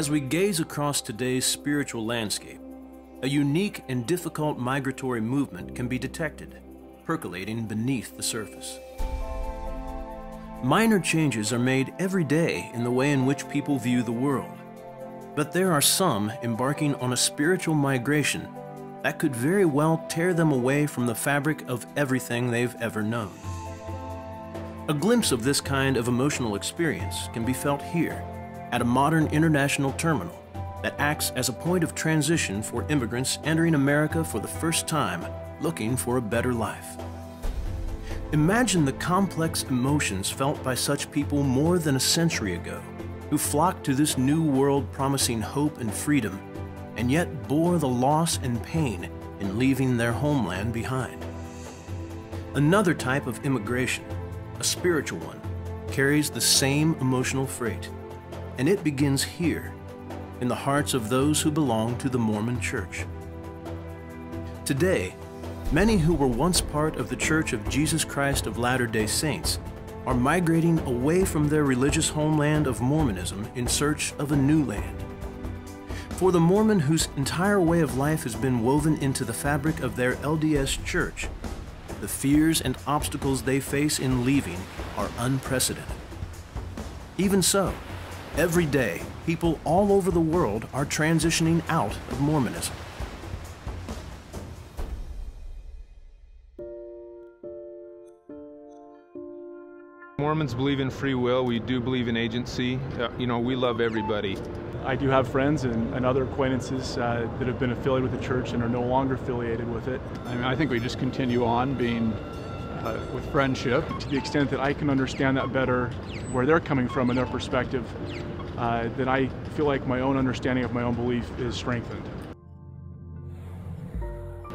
As we gaze across today's spiritual landscape, a unique and difficult migratory movement can be detected, percolating beneath the surface. Minor changes are made every day in the way in which people view the world, but there are some embarking on a spiritual migration that could very well tear them away from the fabric of everything they've ever known. A glimpse of this kind of emotional experience can be felt here at a modern international terminal that acts as a point of transition for immigrants entering America for the first time, looking for a better life. Imagine the complex emotions felt by such people more than a century ago, who flocked to this new world promising hope and freedom, and yet bore the loss and pain in leaving their homeland behind. Another type of immigration, a spiritual one, carries the same emotional freight, and it begins here, in the hearts of those who belong to the Mormon Church. Today, many who were once part of the Church of Jesus Christ of Latter-day Saints are migrating away from their religious homeland of Mormonism in search of a new land. For the Mormon whose entire way of life has been woven into the fabric of their LDS church, the fears and obstacles they face in leaving are unprecedented. Even so, every day, people all over the world are transitioning out of Mormonism. Mormons believe in free will. We do believe in agency. We love everybody. I do have friends and other acquaintances that have been affiliated with the church and are no longer affiliated with it. I think we just continue on being with friendship. To the extent that I can understand that better, where they're coming from and their perspective, then I feel like my own understanding of my own belief is strengthened.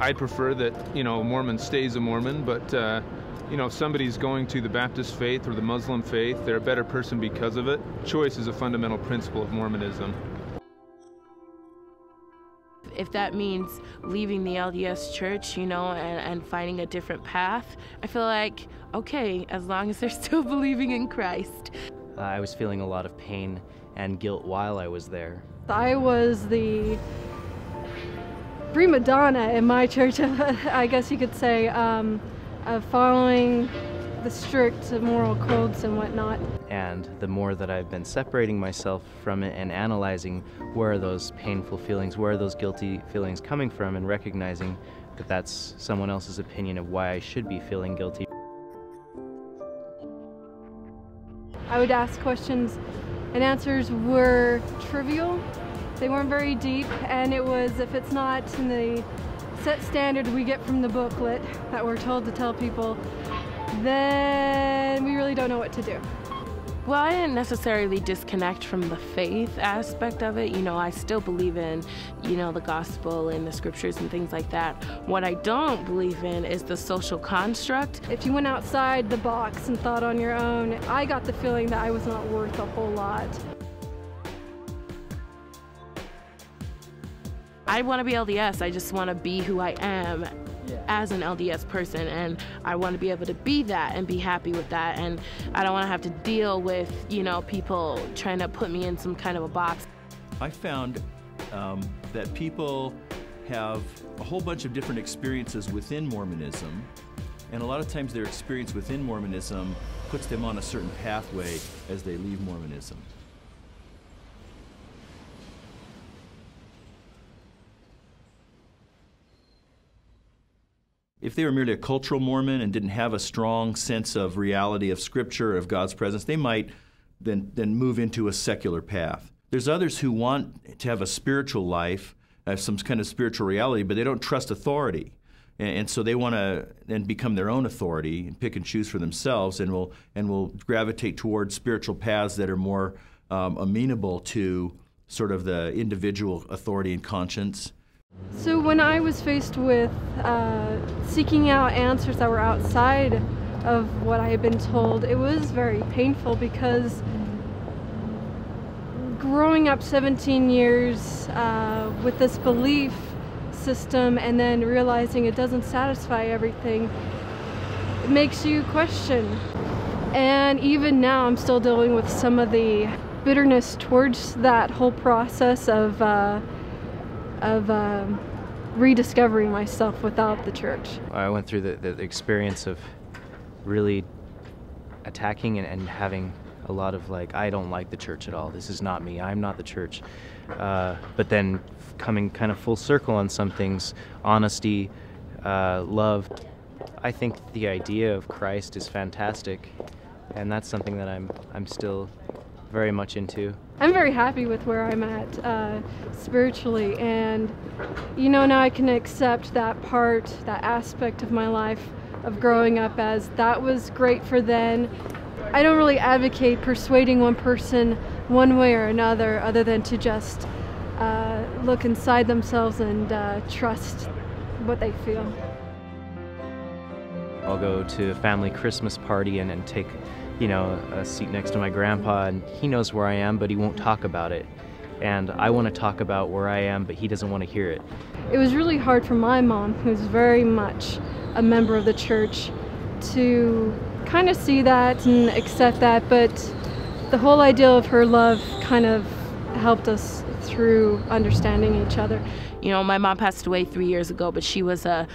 I'd prefer that, Mormon stays a Mormon, but, if somebody's going to the Baptist faith or the Muslim faith, they're a better person because of it. Choice is a fundamental principle of Mormonism. If that means leaving the LDS church, and finding a different path, I feel like, okay, as long as they're still believing in Christ. I was feeling a lot of pain and guilt while I was there. I was the prima donna in my church, I guess you could say, of following the strict moral codes and whatnot. And the more that I've been separating myself from it and analyzing where are those painful feelings, where are those guilty feelings coming from, and recognizing that that's someone else's opinion of why I should be feeling guilty. I would ask questions and answers were trivial. They weren't very deep, and it was, if it's not in the set standard we get from the booklet that we're told to tell people, then we really don't know what to do. Well, I didn't necessarily disconnect from the faith aspect of it. I still believe in, the gospel and the scriptures and things like that. What I don't believe in is the social construct. If you went outside the box and thought on your own, I got the feeling that I was not worth a whole lot. I want to be LDS. I just want to be who I am as an LDS person, and I want to be able to be that and be happy with that, and I don't want to have to deal with, people trying to put me in some kind of a box. I found that people have a whole bunch of different experiences within Mormonism, and a lot of times their experience within Mormonism puts them on a certain pathway as they leave Mormonism. If they were merely a cultural Mormon and didn't have a strong sense of reality of Scripture, of God's presence, they might then move into a secular path. There's others who want to have a spiritual life, have some kind of spiritual reality, but they don't trust authority. And so they want to then become their own authority and pick and choose for themselves, and will gravitate towards spiritual paths that are more amenable to sort of the individual authority and conscience. So when I was faced with seeking out answers that were outside of what I had been told, it was very painful, because growing up 17 years with this belief system and then realizing it doesn't satisfy everything, it makes you question. And even now I'm still dealing with some of the bitterness towards that whole process of rediscovering myself without the church. I went through the experience of really attacking and having a lot of like, I don't like the church at all. This is not me. I'm not the church. But then coming kind of full circle on some things, honesty, love. I think the idea of Christ is fantastic, and that's something that I'm still very much into. I'm very happy with where I'm at spiritually, and now I can accept that part, that aspect of my life of growing up as that was great for then. I don't really advocate persuading one person one way or another other than to just look inside themselves and trust what they feel. I'll go to a family Christmas party and take a seat next to my grandpa, and he knows where I am, but he won't talk about it. And I want to talk about where I am, but he doesn't want to hear it. It was really hard for my mom, who's very much a member of the church, to kind of see that and accept that, but the whole idea of her love kind of helped us through understanding each other. My mom passed away 3 years ago, but she was a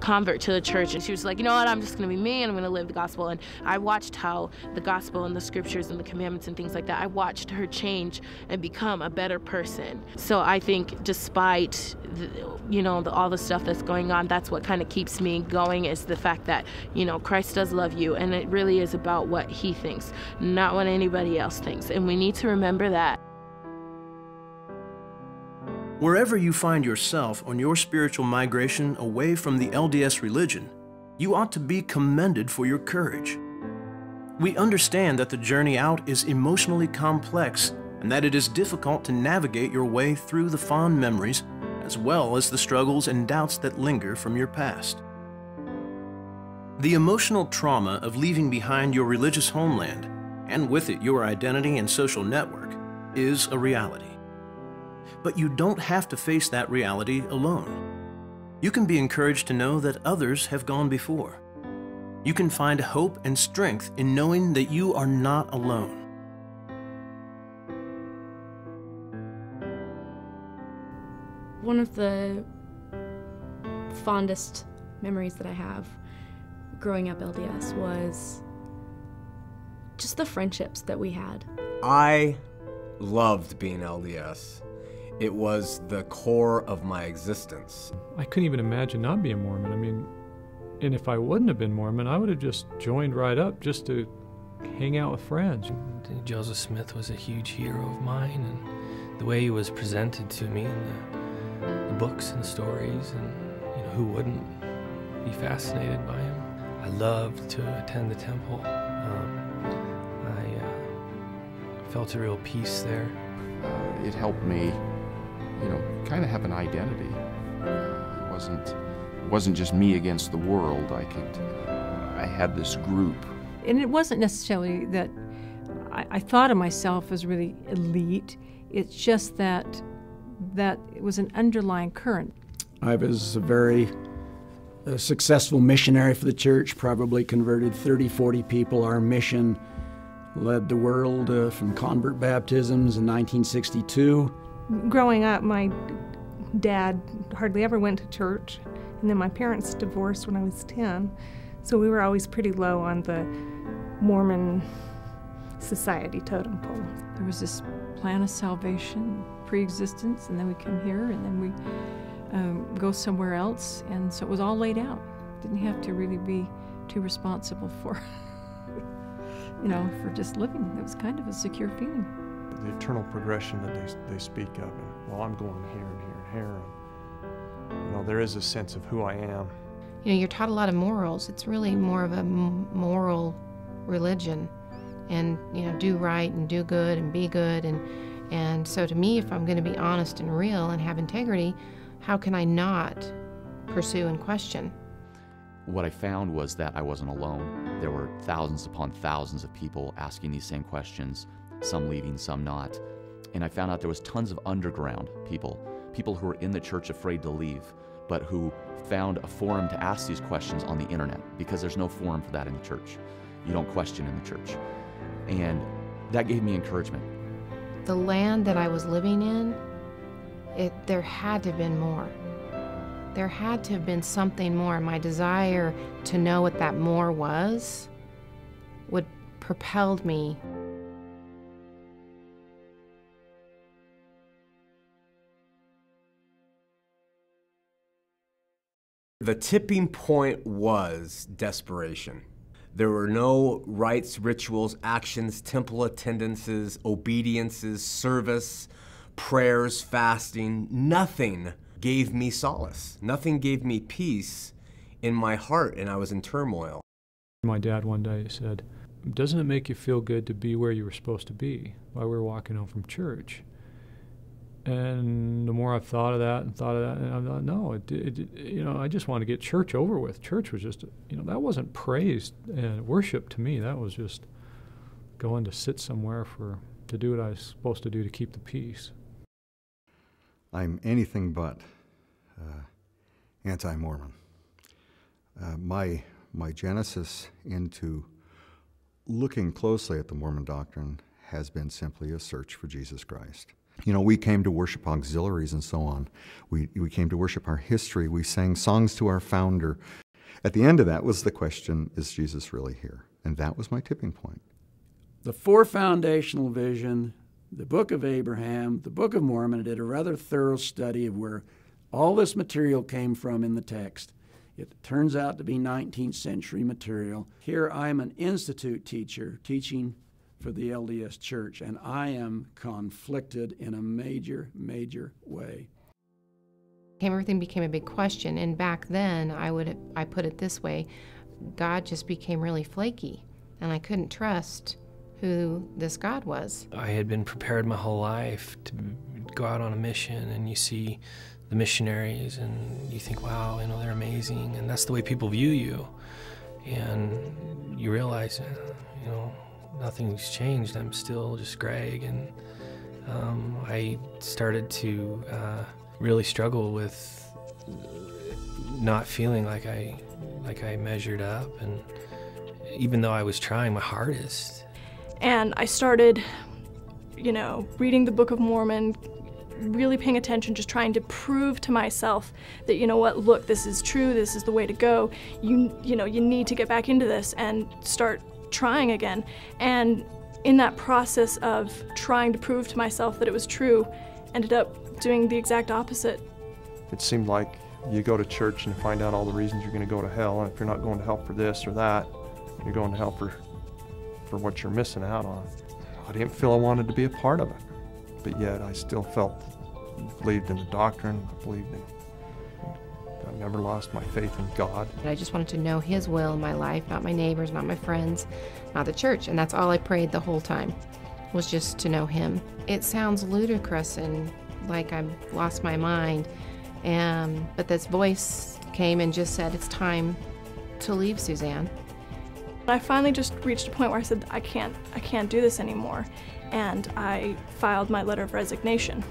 convert to the church, and she was like, you know what, I'm just going to be me and I'm going to live the gospel. And I watched how the gospel and the scriptures and the commandments and things like that, I watched her change and become a better person. So I think despite all the stuff that's going on, that's what kind of keeps me going, is the fact that Christ does love you, and it really is about what he thinks, not what anybody else thinks, and we need to remember that. Wherever you find yourself on your spiritual migration away from the LDS religion, you ought to be commended for your courage. We understand that the journey out is emotionally complex and that it is difficult to navigate your way through the fond memories as well as the struggles and doubts that linger from your past. The emotional trauma of leaving behind your religious homeland, and with it your identity and social network, is a reality. But you don't have to face that reality alone. You can be encouraged to know that others have gone before. You can find hope and strength in knowing that you are not alone. One of the fondest memories that I have growing up LDS was just the friendships that we had. I loved being LDS. It was the core of my existence. I couldn't even imagine not being Mormon. I mean, and if I wouldn't have been Mormon, I would have just joined right up just to hang out with friends. Joseph Smith was a huge hero of mine, and the way he was presented to me in the books and stories, and who wouldn't be fascinated by him. I loved to attend the temple. I felt a real peace there. It helped me kind of have an identity. It wasn't just me against the world. I had this group. And it wasn't necessarily that I thought of myself as really elite. It's just that it was an underlying current. I was a very successful missionary for the church, probably converted 30, 40 people. Our mission led the world from convert baptisms in 1962. Growing up, my dad hardly ever went to church, and then my parents divorced when I was 10, so we were always pretty low on the Mormon society totem pole. There was this plan of salvation, pre-existence, and then we come here, and then we go somewhere else, and so it was all laid out. Didn't have to really be too responsible for, for just living. It was kind of a secure feeling. The eternal progression that they speak of, and I'm going here and here and here, and there is a sense of who I am. You're taught a lot of morals. It's really more of a moral religion, and do right and do good and be good, and so to me, if I'm going to be honest and real and have integrity, how can I not pursue and question? What I found was that I wasn't alone. There were thousands upon thousands of people asking these same questions, some leaving, some not. And I found out there was tons of underground people who were in the church afraid to leave, but who found a forum to ask these questions on the internet, because there's no forum for that in the church. You don't question in the church. And that gave me encouragement. the land that I was living in, there had to have been more. There had to have been something more. My desire to know what that more was would propelled me. The tipping point was desperation. There were no rites, rituals, actions, temple attendances, obediences, service, prayers, fasting. Nothing gave me solace. Nothing gave me peace in my heart, and I was in turmoil. My dad one day said, "Doesn't it make you feel good to be where you were supposed to be?" while we were walking home from church. And the more I've thought of that, and I thought, no, I just want to get church over with. Church was just, that wasn't praise and worship to me. That was just going to sit somewhere to do what I was supposed to do to keep the peace. I'm anything but anti-Mormon. My genesis into looking closely at the Mormon doctrine has been simply a search for Jesus Christ. We came to worship auxiliaries and so on. We came to worship our history. We sang songs to our founder. At the end of that was the question, is Jesus really here? And that was my tipping point. The four foundational vision, the Book of Abraham, the Book of Mormon, I did a rather thorough study of where all this material came from in the text. It turns out to be 19th century material. Here I'm an institute teacher teaching for the LDS Church, and I am conflicted in a major, major way. Everything became a big question, and back then, I put it this way, God just became really flaky, and I couldn't trust who this God was. I had been prepared my whole life to go out on a mission, and you see the missionaries, and you think, wow, they're amazing, and that's the way people view you, and you realize, nothing's changed. I'm still just Greg, and I started to really struggle with not feeling like I measured up, and even though I was trying my hardest. And I started, reading the Book of Mormon, really paying attention, just trying to prove to myself that, look, this is true, this is the way to go. You need to get back into this and start trying again. And in that process of trying to prove to myself that it was true, ended up doing the exact opposite. It seemed like you go to church and find out all the reasons you're going to go to hell, and if you're not going to hell for this or that, you're going to hell for what you're missing out on. I didn't feel I wanted to be a part of it, but yet I still believed in the doctrine, I never lost my faith in God. I just wanted to know His will in my life, not my neighbors, not my friends, not the church. And that's all I prayed the whole time, was just to know Him. It sounds ludicrous and like I've lost my mind, but this voice came and just said, it's time to leave, Suzanne. I finally just reached a point where I said, I can't do this anymore. And I filed my letter of resignation.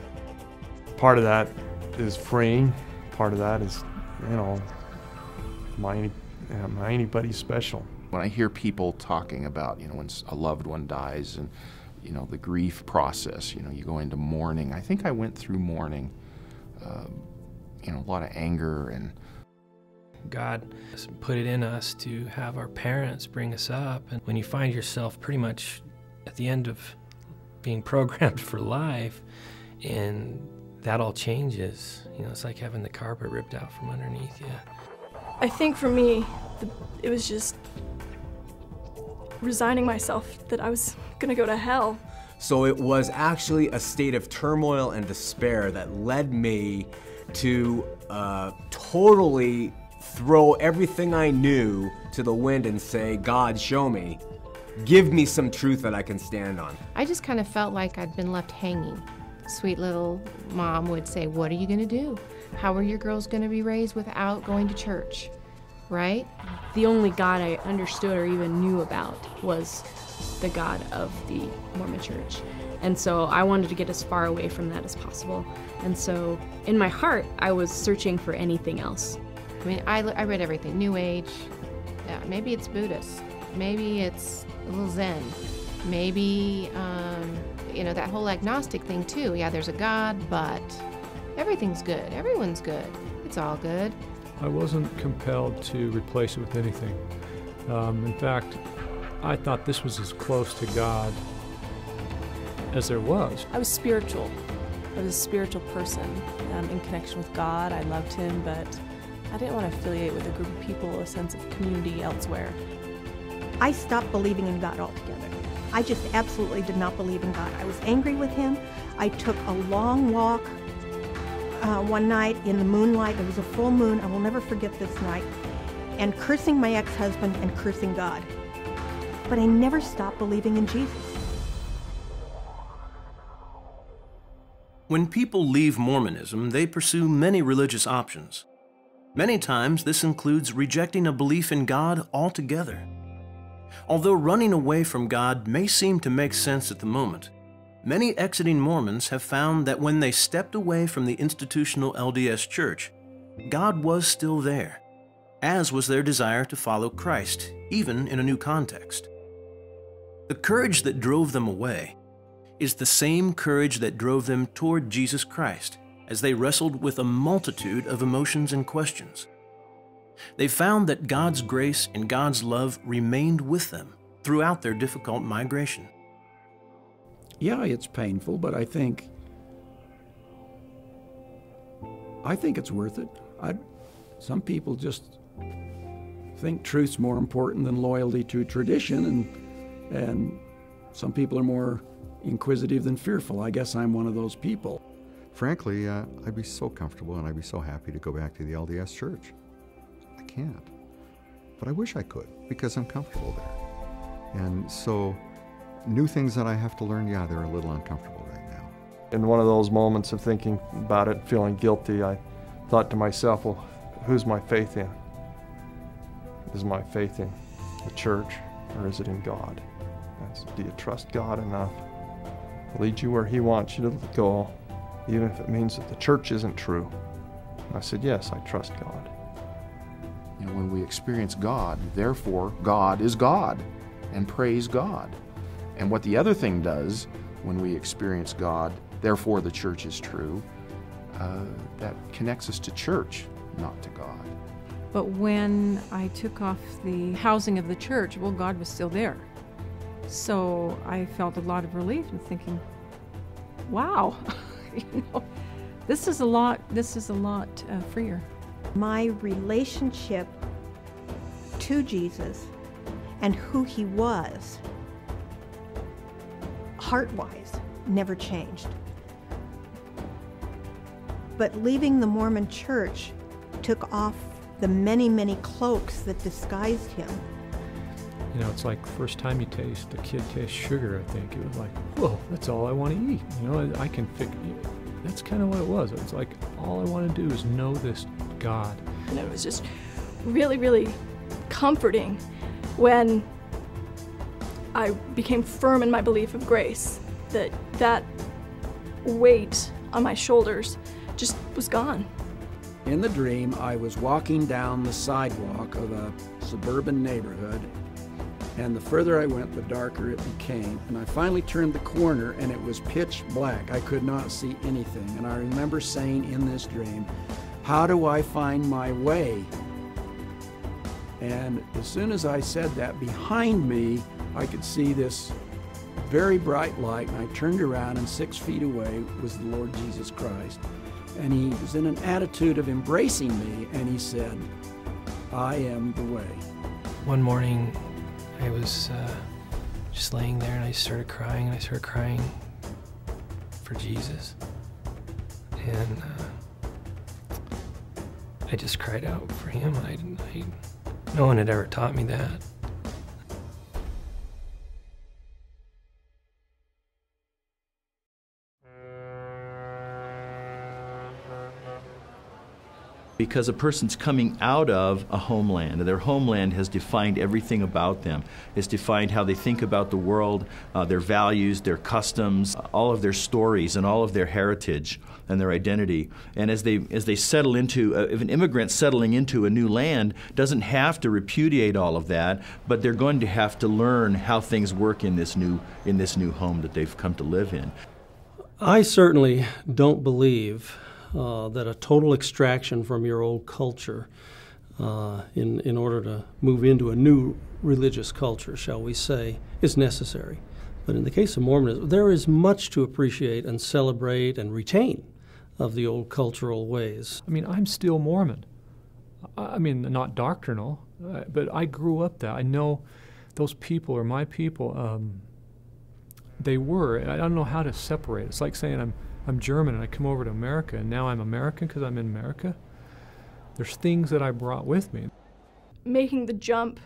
Part of that is freeing. Part of that is, am I anybody special? When I hear people talking about, when a loved one dies and, the grief process, you go into mourning. I think I went through mourning, a lot of anger and... God put it in us to have our parents bring us up, and when you find yourself pretty much at the end of being programmed for life, and that all changes. It's like having the carpet ripped out from underneath you. I think for me, it was just resigning myself that I was gonna go to hell. So it was actually a state of turmoil and despair that led me to totally throw everything I knew to the wind and say, God, show me. Give me some truth that I can stand on. I just kind of felt like I'd been left hanging. Sweet little mom would say, what are you going to do? How are your girls going to be raised without going to church, right? The only God I understood or even knew about was the God of the Mormon Church. And so I wanted to get as far away from that as possible. And so in my heart, I was searching for anything else. I mean, I read everything. New Age, yeah, maybe it's Buddhist, maybe it's a little Zen, Maybe, that whole agnostic thing too. Yeah, there's a God, but everything's good. Everyone's good. It's all good. I wasn't compelled to replace it with anything. In fact, I thought this was as close to God as there was. I was spiritual. I was a spiritual person in connection with God. I loved Him, but I didn't want to affiliate with a group of people, a sense of community elsewhere. I stopped believing in God altogether. I just absolutely did not believe in God. I was angry with Him. I took a long walk one night in the moonlight. It was a full moon. I will never forget this night. And cursing my ex-husband and cursing God. But I never stopped believing in Jesus. When people leave Mormonism, they pursue many religious options. Many times, this includes rejecting a belief in God altogether. Although running away from God may seem to make sense at the moment, many exiting Mormons have found that when they stepped away from the institutional LDS Church, God was still there, as was their desire to follow Christ, even in a new context. The courage that drove them away is the same courage that drove them toward Jesus Christ as they wrestled with a multitude of emotions and questions. They found that God's grace and God's love remained with them throughout their difficult migration. Yeah, it's painful, but I think it's worth it. Some people just think truth's more important than loyalty to tradition, and some people are more inquisitive than fearful. I guess I'm one of those people. Frankly, I'd be so comfortable and I'd be so happy to go back to the LDS Church. I can't. But I wish I could, because I'm comfortable there. And so, new things that I have to learn, yeah, they're a little uncomfortable right now. In one of those moments of thinking about it, feeling guilty, I thought to myself, well, who's my faith in? Is my faith in the church, or is it in God? Do you trust God enough to lead you where He wants you to go, even if it means that the church isn't true? And I said, yes, I trust God. When we experience God, therefore God is God, and praise God. And what the other thing does when we experience God, therefore the church is true, that connects us to church, not to God. But when I took off the housing of the church, well, God was still there. So I felt a lot of relief in thinking, wow, this is a lot freer. My relationship to Jesus and who He was, heart-wise, never changed. But leaving the Mormon church took off the many, many cloaks that disguised Him. It's like the first time a kid tastes sugar, I think. It was like, whoa, that's all I want to eat. I can figure, that's kind of what it was. It's like, all I want to do is know this God. And it was just really, really comforting when I became firm in my belief of grace, that weight on my shoulders just was gone. In the dream, I was walking down the sidewalk of a suburban neighborhood, and the further I went, the darker it became. And I finally turned the corner, and it was pitch black. I could not see anything. And I remember saying in this dream, how do I find my way? And as soon as I said that, behind me, I could see this very bright light, and I turned around, and 6 feet away was the Lord Jesus Christ. And He was in an attitude of embracing me, and He said, I am the way. One morning, I was just laying there, and I started crying, for Jesus. And I just cried out for Him. No one had ever taught me that. because a person's coming out of a homeland. Their homeland has defined everything about them. It's defined how they think about the world, their values, their customs, all of their stories, and all of their heritage and their identity. And as they settle into, if an immigrant settling into a new land doesn't have to repudiate all of that, but they're going to have to learn how things work in this new home that they've come to live in. I certainly don't believe that a total extraction from your old culture in order to move into a new religious culture, shall we say, is necessary. But in the case of Mormonism, there is much to appreciate and celebrate and retain of the old cultural ways. I mean, I'm still Mormon. I mean, not doctrinal, but I grew up that. I know those people are my people. They were. I don't know how to separate. It's like saying I'm German and I come over to America and now I'm American because I'm in America. There's things that I brought with me. Making the jump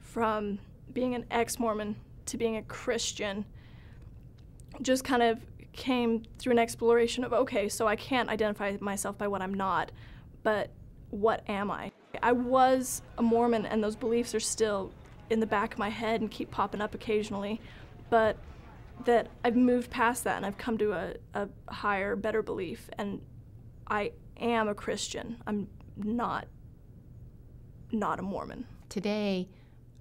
from being an ex-Mormon to being a Christian just kind of came through an exploration of, okay, so I can't identify myself by what I'm not, but what am I? I was a Mormon and those beliefs are still in the back of my head and keep popping up occasionally, but that I've moved past that and I've come to a higher, better belief, and I am a Christian. I'm not a Mormon. Today,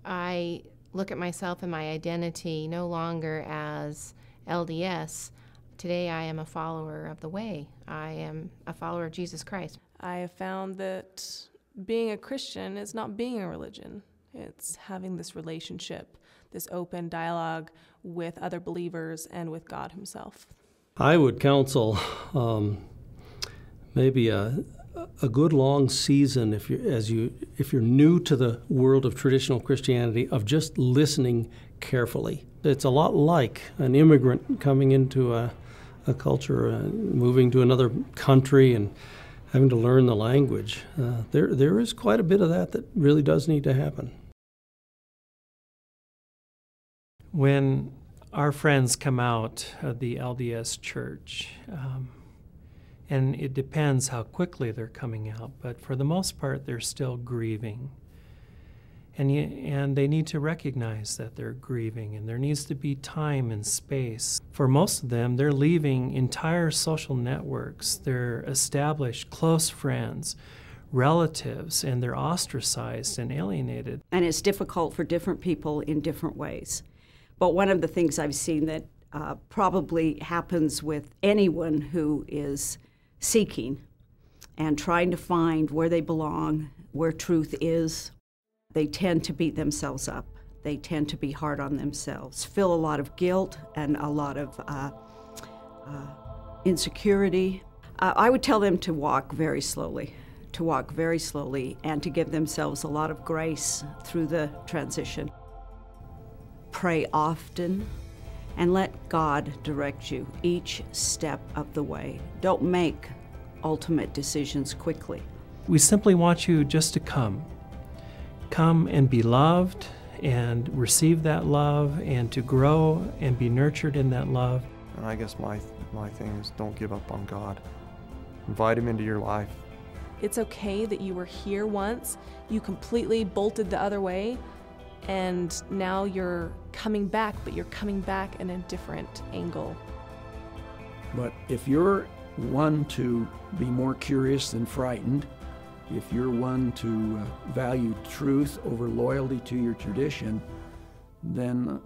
I look at myself and my identity no longer as LDS. Today, I am a follower of the way. I am a follower of Jesus Christ. I have found that being a Christian is not being a religion. It's having this relationship, this open dialogue with other believers and with God himself. I would counsel maybe a good long season if you're new to the world of traditional Christianity, of just listening carefully. It's a lot like an immigrant coming into a culture, moving to another country and having to learn the language. There is quite a bit of that really does need to happen. When our friends come out of the LDS church, and it depends how quickly they're coming out, but for the most part, they're still grieving. And they need to recognize that they're grieving, and there needs to be time and space. For most of them, they're leaving entire social networks, their established close friends, relatives, and they're ostracized and alienated. And it's difficult for different people in different ways. But one of the things I've seen that probably happens with anyone who is seeking and trying to find where they belong, where truth is, they tend to beat themselves up. They tend to be hard on themselves, feel a lot of guilt and a lot of insecurity. I would tell them to walk very slowly, and to give themselves a lot of grace through the transition. Pray often, and let God direct you each step of the way. Don't make ultimate decisions quickly. We simply want you just to come. Come and be loved and receive that love and to grow and be nurtured in that love. And I guess my thing is don't give up on God. Invite him into your life. It's okay that you were here once, you completely bolted the other way, and now you're coming back, but you're coming back in a different angle. But if you're one to be more curious than frightened, if you're one to value truth over loyalty to your tradition, then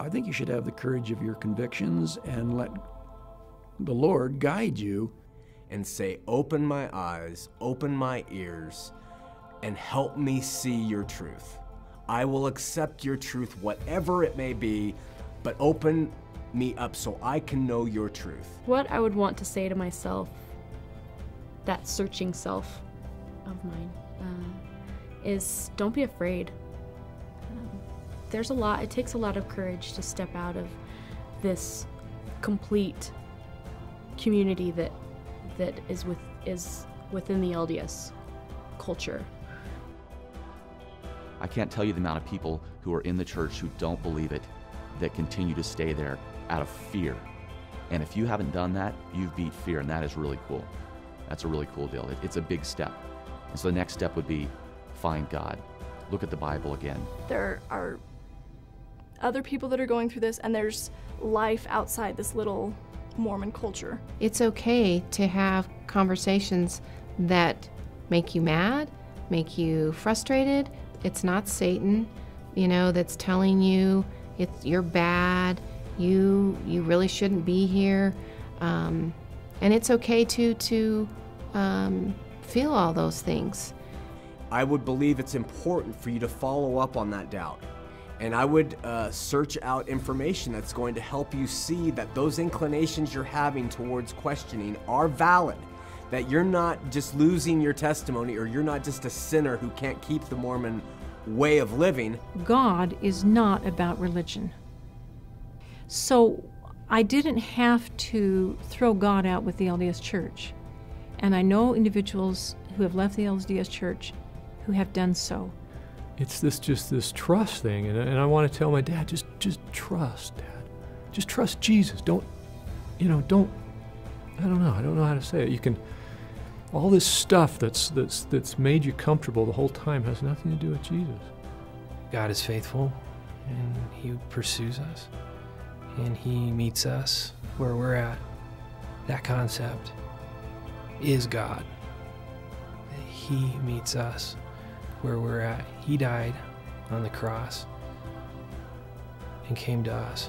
I think you should have the courage of your convictions and let the Lord guide you. And say, open my eyes, open my ears, and help me see your truth. I will accept your truth, whatever it may be, but open me up so I can know your truth. What I would want to say to myself, that searching self of mine, is don't be afraid. It takes a lot of courage to step out of this complete community that is within the LDS culture. I can't tell you the amount of people who are in the church who don't believe it, that continue to stay there out of fear. And if you haven't done that, you've beat fear, and that is really cool. That's a really cool deal. It's a big step. And so the next step would be find God. Look at the Bible again. There are other people that are going through this, and there's life outside this little Mormon culture. It's okay to have conversations that make you mad, make you frustrated. It's not Satan, that's telling you you're bad, you really shouldn't be here. And it's okay to feel all those things. I would believe it's important for you to follow up on that doubt. And I would search out information that's going to help you see that those inclinations you're having towards questioning are valid, that you're not just losing your testimony, or you're not just a sinner who can't keep the Mormon way of living. God is not about religion. So I didn't have to throw God out with the LDS Church. And I know individuals who have left the LDS Church who have done so. It's just this trust thing, and I want to tell my dad, just trust, Dad. Just trust Jesus. Don't, I don't know how to say it. You can, all this stuff that's made you comfortable the whole time has nothing to do with Jesus. God is faithful, and He pursues us, and He meets us where we're at. That concept is God. He meets us where we're at. He died on the cross and came to us.